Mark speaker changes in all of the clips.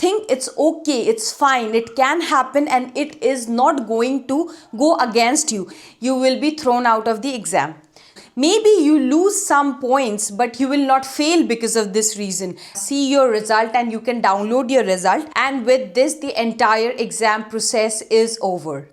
Speaker 1: think it's okay, it's fine, it can happen, and it is not going to go against you. You will be thrown out of the exam. Maybe you lose some points, but you will not fail because of this reason. See your result and you can download your result, and with this, the entire exam process is over.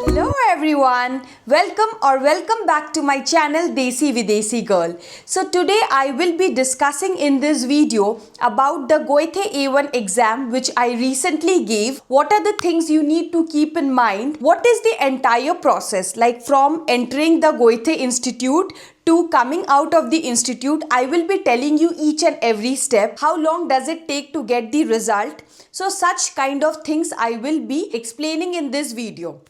Speaker 1: Hello everyone, welcome back to my channel Desi Videsi Girl. So today I will be discussing in this video about the GOITHE A1 exam which I recently gave. What are the things you need to keep in mind? What is the entire process, like from entering the GOITHE Institute to coming out of the institute? I will be telling you each and every step. How long does it take to get the result? So such kind of things I will be explaining in this video.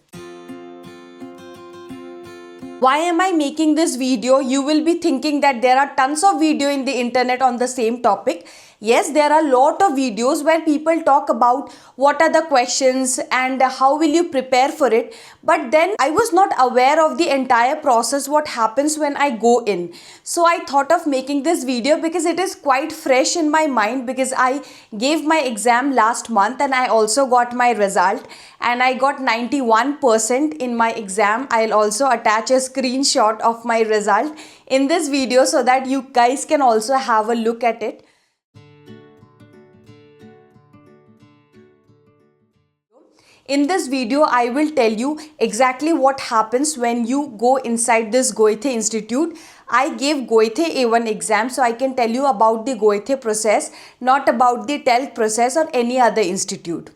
Speaker 1: Why am I making this video? You will be thinking that there are tons of video in the internet on the same topic. Yes, there are a lot of videos where people talk about what are the questions and how will you prepare for it. But then I was not aware of the entire process, what happens when I go in. So I thought of making this video because it is quite fresh in my mind, because I gave my exam last month and I also got my result and I got 91% in my exam. I'll also attach a screenshot of my result in this video so that you guys can also have a look at it. In this video, I will tell you exactly what happens when you go inside this GOITHE Institute. I gave GOITHE A1 exam, so I can tell you about the GOITHE process, not about the TELC process or any other institute.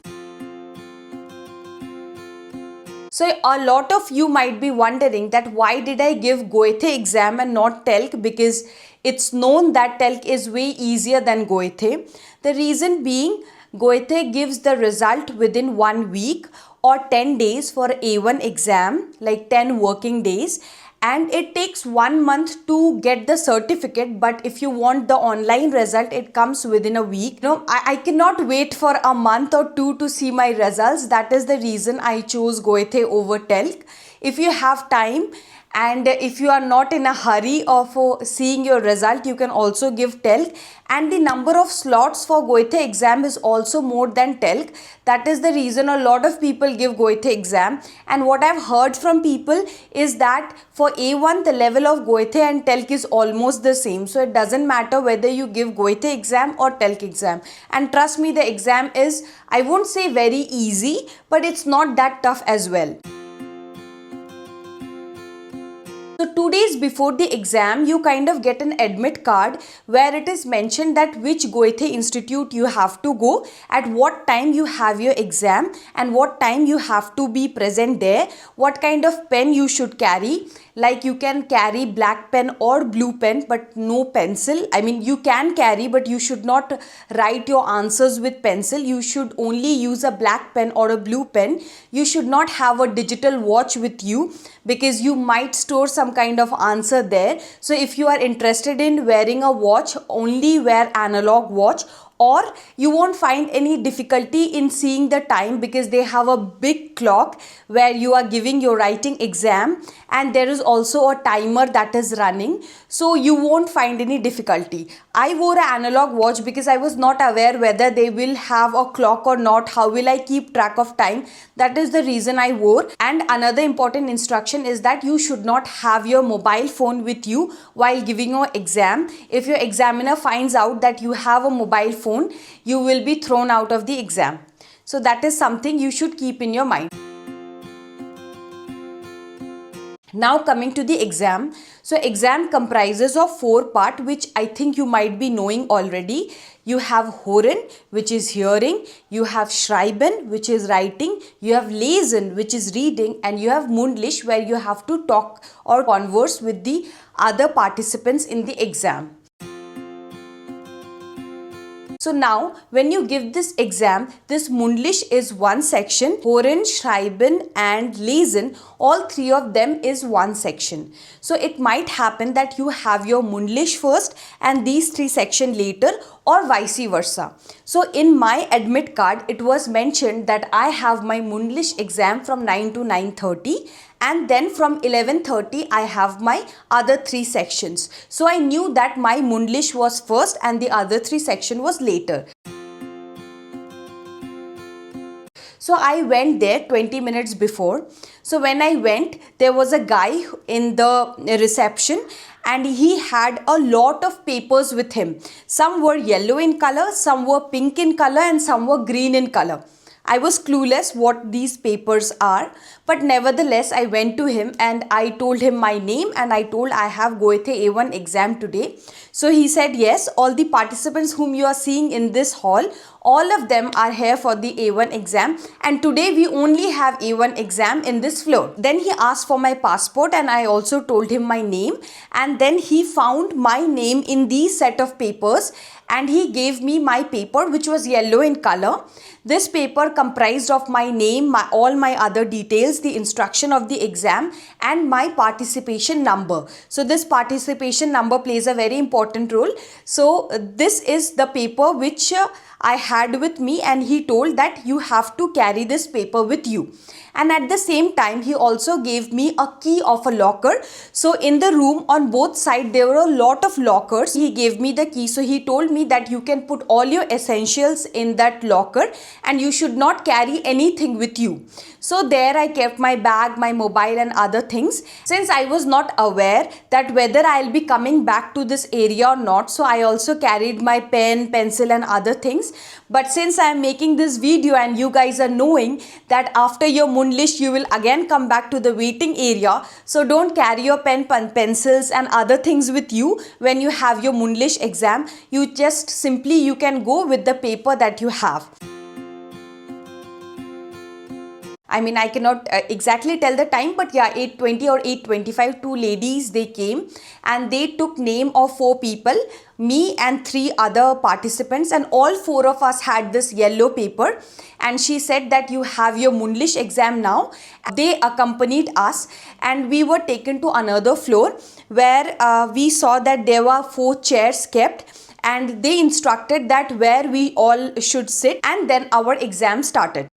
Speaker 1: So a lot of you might be wondering that why did I give GOITHE exam and not TELC, because it's known that TELC is way easier than GOITHE. The reason being, GOITHE gives the result within 1 week or 10 days for A1 exam, like 10 working days, and it takes 1 month to get the certificate. But if you want the online result, it comes within a week. I cannot wait for a month or two to see my results. That is the reason I chose GOITHE over TELC. If you have time and if you are not in a hurry of seeing your result, you can also give TELC, and the number of slots for GOITHE exam is also more than TELC. That is the reason a lot of people give GOITHE exam. And what I've heard from people is that for A1 the level of GOITHE and TELC is almost the same, so it doesn't matter whether you give GOITHE exam or TELC exam. And trust me, the exam is, I won't say very easy, but it's not that tough as well. So 2 days before the exam, you kind of get an admit card where it is mentioned that which GOITHE institute you have to go, at what time you have your exam, and what time you have to be present there, what kind of pen you should carry. Like you can carry black pen or blue pen, but no pencil. I mean, you can carry, but you should not write your answers with pencil. You should only use a black pen or a blue pen. You should not have a digital watch with you, because you might store some kind of answer there. So if you are interested in wearing a watch, only wear analog watch, or you won't find any difficulty in seeing the time, because they have a big clock where you are giving your writing exam, and there is also a timer that is running, so you won't find any difficulty. I wore an analog watch because I was not aware whether they will have a clock or not. How will I keep track of time? That is the reason I wore. And another important instruction is that you should not have your mobile phone with you while giving your exam. If your examiner finds out that you have a mobile phone, you will be thrown out of the exam. So that is something you should keep in your mind. Now coming to the exam. So exam comprises of 4 parts, which I think you might be knowing already. You have Hören, which is hearing, you have Schreiben, which is writing, you have Lesen, which is reading, and you have Mundlich, where you have to talk or converse with the other participants in the exam. So now when you give this exam, this Mundlich is one section, Hören, Schreiben and Lesen, all 3 of them is one section. So it might happen that you have your Mundlich first and these 3 sections later, or vice versa. So in my admit card, it was mentioned that I have my Mundlish exam from 9 to 9:30, and then from 11:30 I have my other three sections. So I knew that my Mundlish was first and the other three section was later. So I went there 20 minutes before. So when I went, there was a guy in the reception and he had a lot of papers with him. Some were yellow in color, some were pink in color, and some were green in color. I was clueless what these papers are, but nevertheless I went to him and I told him my name and I told I have Goethe A1 exam today. So he said, yes, all the participants whom you are seeing in this hall, all of them are here for the A1 exam, and today we only have A1 exam in this floor. Then he asked for my passport and I also told him my name, and then he found my name in these set of papers and he gave me my paper which was yellow in color. This paper comprised of my name, all my other details, the instruction of the exam, and my participation number. So this participation number plays a very important role. So this is the paper which I had with me, and he told that you have to carry this paper with you. And at the same time, he also gave me a key of a locker. So in the room on both sides, there were a lot of lockers. He gave me the key. So he told me that you can put all your essentials in that locker and you should not carry anything with you. So there I kept my bag, my mobile and other things. Since I was not aware that whether I'll be coming back to this area or not, so I also carried my pen, pencil and other things. But since I am making this video and you guys are knowing that after your Mundlish you will again come back to the waiting area, so don't carry your pen, pencils and other things with you when you have your Mundlish exam. You just simply you can go with the paper that you have. I mean, I cannot exactly tell the time, but yeah, 8:20 or 8:25, two ladies, they came and they took name of 4 people, me and 3 other participants, and all 4 of us had this yellow paper, and she said that you have your Mundlish exam now. They accompanied us and we were taken to another floor where we saw that there were 4 chairs kept, and they instructed that where we all should sit, and then our exam started.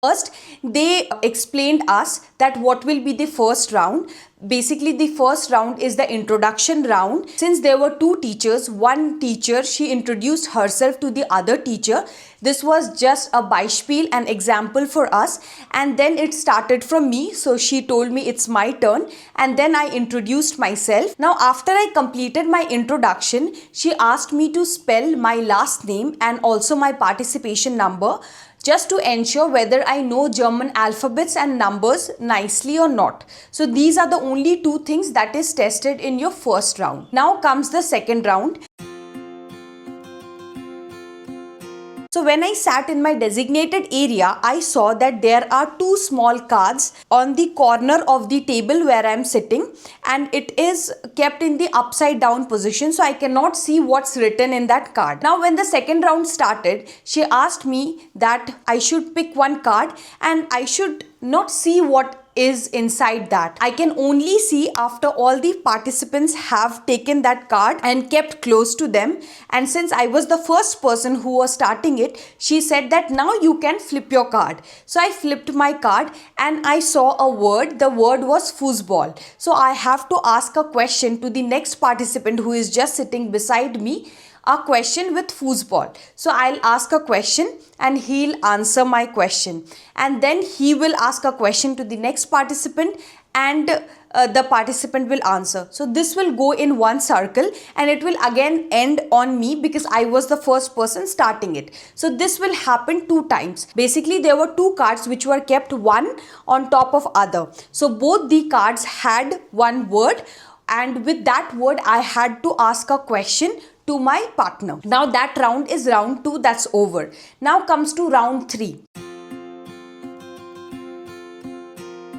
Speaker 1: First, they explained us that what will be the first round. Basically, the first round is the introduction round. Since there were 2 teachers, one teacher, she introduced herself to the other teacher. This was just a Beispiel, an example for us. And then it started from me. So she told me it's my turn. And then I introduced myself. Now, after I completed my introduction, she asked me to spell my last name and also my participation number, just to ensure whether I know German alphabets and numbers nicely or not. So these are the only 2 things that is tested in your first round. Now comes the second round. So when I sat in my designated area, I saw that there are 2 small cards on the corner of the table where I am sitting, and it is kept in the upside down position, so I cannot see what's written in that card. Now when the second round started, she asked me that I should pick one card and I should not see what is inside that. I can only see after all the participants have taken that card and kept close to them. And since I was the first person who was starting it, she said that now you can flip your card. So I flipped my card and I saw a word. The word was foosball. So I have to ask a question to the next participant who is just sitting beside me, a question with foosball. So I'll ask a question and he'll answer my question, and then he will ask a question to the next participant and the participant will answer. So this will go in one circle and it will again end on me because I was the first person starting it. So this will happen 2 times. Basically there were 2 cards which were kept one on top of other. So both the cards had one word, and with that word I had to ask a question to my partner. Now that round is round 2, that's over. Now comes to round 3.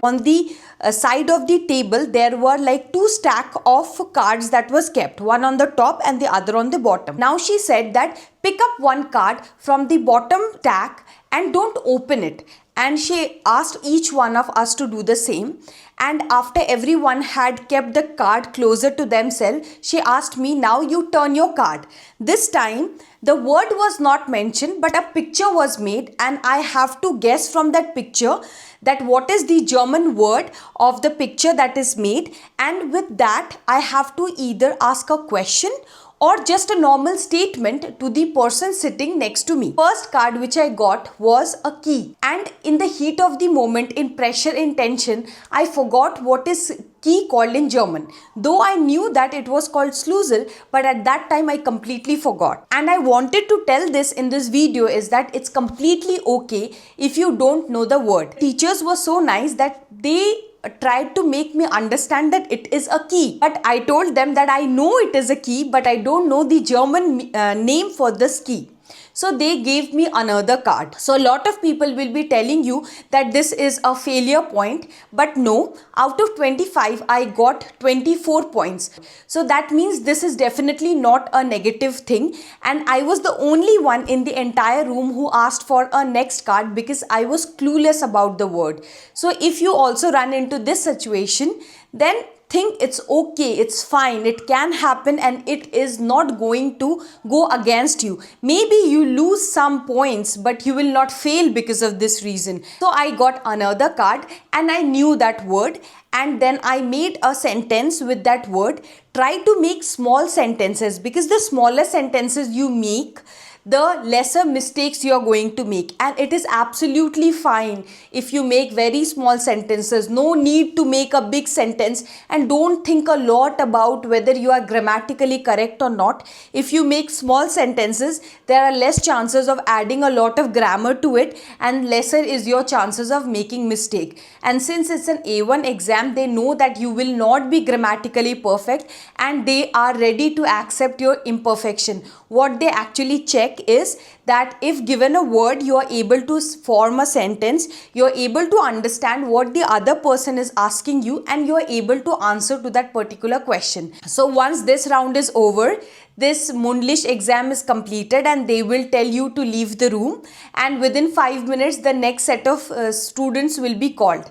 Speaker 1: On the side of the table, there were like 2 stack of cards that was kept, one on the top and the other on the bottom. Now she said that pick up one card from the bottom stack and don't open it, and she asked each one of us to do the same. And after everyone had kept the card closer to themselves, she asked me, now you turn your card. This time, the word was not mentioned, but a picture was made, and I have to guess from that picture that what is the German word of the picture that is made. And with that, I have to either ask a question or just a normal statement to the person sitting next to me. First card which I got was a key, and in the heat of the moment, in pressure, in tension, I forgot what is key called in German. Though I knew that it was called Schlüssel, but at that time I completely forgot. And I wanted to tell this in this video is that it's completely okay if you don't know the word. Teachers were so nice that they tried to make me understand that it is a key, but I told them that I know it is a key, but I don't know the German name for this key. So they gave me another card. So a lot of people will be telling you that this is a failure point, but no, out of 25 I got 24 points. So that means this is definitely not a negative thing, and I was the only one in the entire room who asked for a next card because I was clueless about the word. So if you also run into this situation, then think it's okay, it's fine, it can happen, and it is not going to go against you. Maybe you lose some points, but you will not fail because of this reason. So I got another card and I knew that word, and then I made a sentence with that word. Try to make small sentences, because the smaller sentences you make, the lesser mistakes you are going to make. And it is absolutely fine if you make very small sentences. No need to make a big sentence, and don't think a lot about whether you are grammatically correct or not. If you make small sentences, there are less chances of adding a lot of grammar to it, and lesser is your chances of making mistake. And since it's an A1 exam, they know that you will not be grammatically perfect, and they are ready to accept your imperfection. What they actually check is that if given a word, you are able to form a sentence, you are able to understand what the other person is asking you, and you are able to answer to that particular question. So once this round is over, this Mundlich exam is completed, and they will tell you to leave the room, and within 5 minutes the next set of students will be called.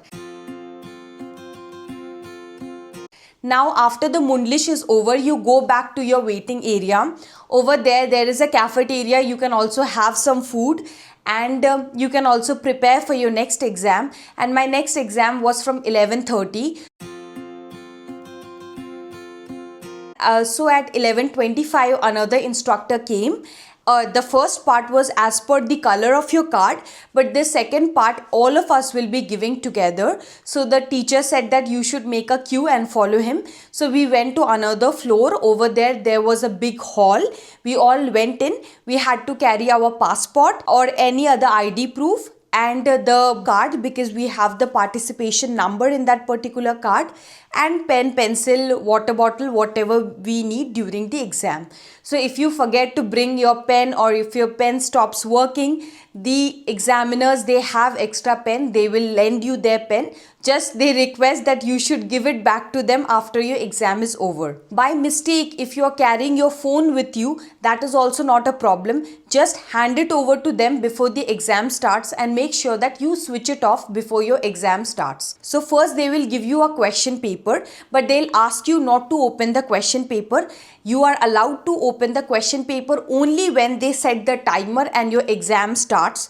Speaker 1: Now after the Mundlich is over, you go back to your waiting area. Over there is a cafeteria. You can also have some food, and you can also prepare for your next exam. And my next exam was from 11:30. So at 11:25 another instructor came. The first part was as per the color of your card, but the second part all of us will be giving together. So the teacher said that you should make a queue and follow him. So we went to another floor. Over there was a big hall. We all went in. We had to carry our passport or any other ID proof, and the card, because we have the participation number in that particular card, and pen, pencil, water bottle, whatever we need during the exam. So if you forget to bring your pen, or if your pen stops working, the examiners, they have extra pen, they will lend you their pen. Just they request that you should give it back to them after your exam is over. By mistake, if you are carrying your phone with you, that is also not a problem. Just hand it over to them before the exam starts, and make sure that you switch it off before your exam starts. So first they will give you a question paper, but they'll ask you not to open the question paper. You are allowed to open the question paper only when they set the timer and your exam starts.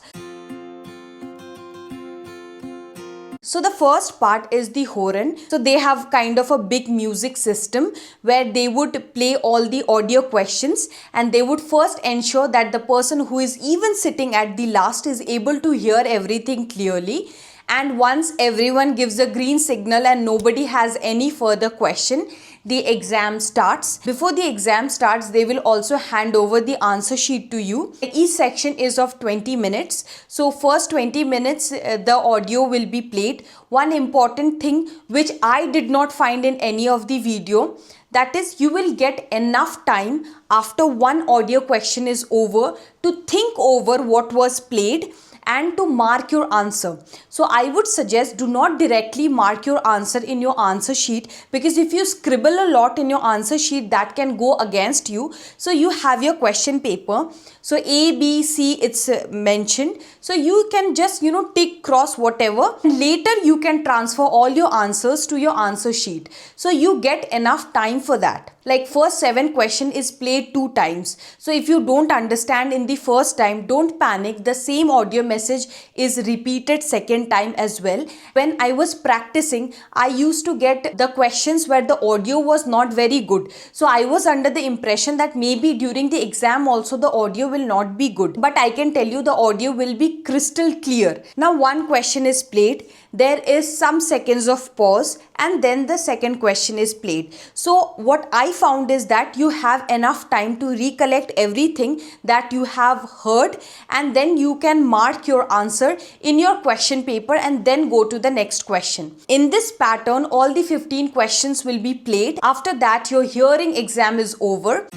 Speaker 1: So the first part is the Horn. So they have kind of a big music system where they would play all the audio questions, and they would first ensure that the person who is even sitting at the last is able to hear everything clearly. And once everyone gives a green signal and nobody has any further question, the exam starts. Before the exam starts, they will also hand over the answer sheet to you. Each section is of 20 minutes. So first 20 minutes, the audio will be played. One important thing which I did not find in any of the video, that is, you will get enough time after one audio question is over to think over what was played, and to mark your answer. So I would suggest do not directly mark your answer in your answer sheet, because if you scribble a lot in your answer sheet, that can go against you. So you have your question paper. So A, B, C, it's mentioned. So you can just, tick, cross, whatever. Later you can transfer all your answers to your answer sheet. So you get enough time for that. Like first 7 question is played 2 times. So if you don't understand in the first time, don't panic. The same audio message is repeated second time as well. When I was practicing, I used to get the questions where the audio was not very good. So I was under the impression that maybe during the exam also the audio will not be good. But I can tell you the audio will be crystal clear. Now one question is played. There is some seconds of pause and then the second question is played. So what I found is that you have enough time to recollect everything that you have heard, and then you can mark your answer in your question paper and then go to the next question. In this pattern, all the 15 questions will be played. After that, your hearing exam is over.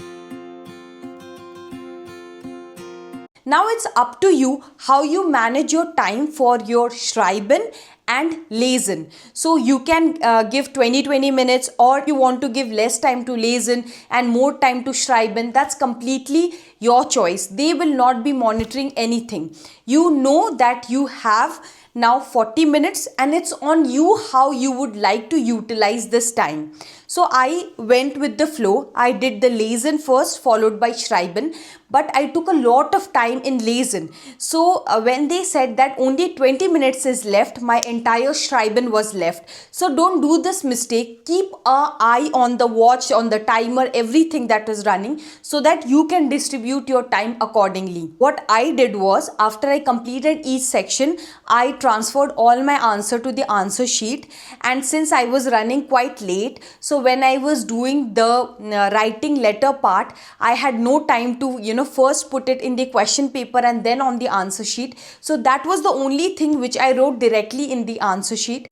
Speaker 1: Now it's up to you how you manage your time for your Schreiben and Lesen. So you can give 20 minutes, or you want to give less time to Lesen and more time to Schreiben. That's completely your choice. They will not be monitoring anything. You know that you have now 40 minutes and it's on you how you would like to utilize this time. So I went with the flow. I did the Lesen first, followed by Schreiben, but I took a lot of time in Lesen. So when they said that only 20 minutes is left, my entire Schreiben was left. So don't do this mistake. Keep an eye on the watch, on the timer, everything that is running, so that you can distribute your time accordingly. What I did was, after I completed each section, I transferred all my answer to the answer sheet. And since I was running quite late, so when I was doing the writing letter part, I had no time to first put it in the question paper and then on the answer sheet. So that was the only thing which I wrote directly in the answer sheet.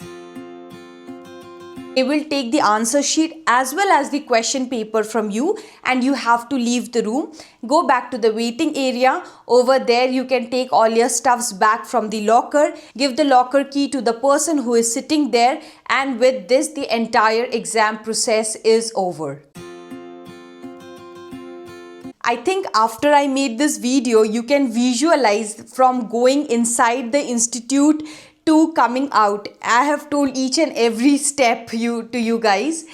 Speaker 1: They will take the answer sheet as well as the question paper from you, and you have to leave the room. Go back to the waiting area. Over there you can take all your stuffs back from the locker. Give the locker key to the person who is sitting there, and with this the entire exam process is over. I think after I made this video, you can visualize from going inside the institute to coming out. I have told each and every step to you guys.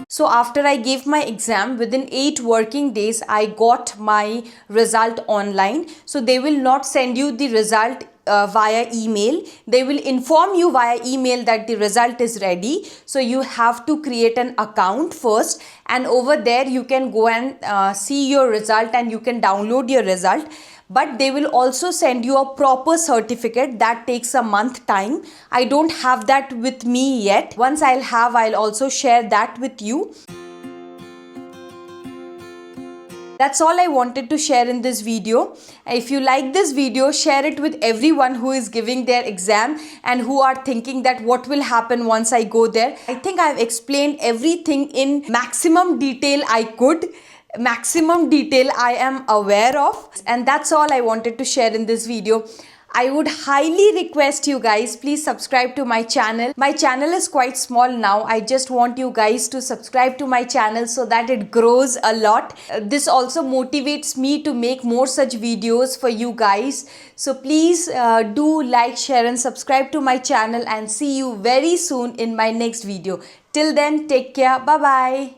Speaker 1: So after I gave my exam, within 8 working days, I got my result online. So they will not send you the result via email. They will inform you via email that the result is ready. So you have to create an account first, and over there you can go and see your result and you can download your result. But they will also send you a proper certificate that takes a month time. I don't have that with me yet. Once I'll also share that with you. That's all I wanted to share in this video. If you like this video, share it with everyone who is giving their exam and who are thinking that what will happen once I go there. I think I've explained everything in maximum detail I could. Maximum detail I am aware of, and that's all I wanted to share in this video. I would highly request you guys, please subscribe to my channel. My channel is quite small now. I just want you guys to subscribe to my channel so that it grows a lot. This also motivates me to make more such videos for you guys. So please do like, share and subscribe to my channel, and see you very soon in my next video. Till then, take care. Bye bye.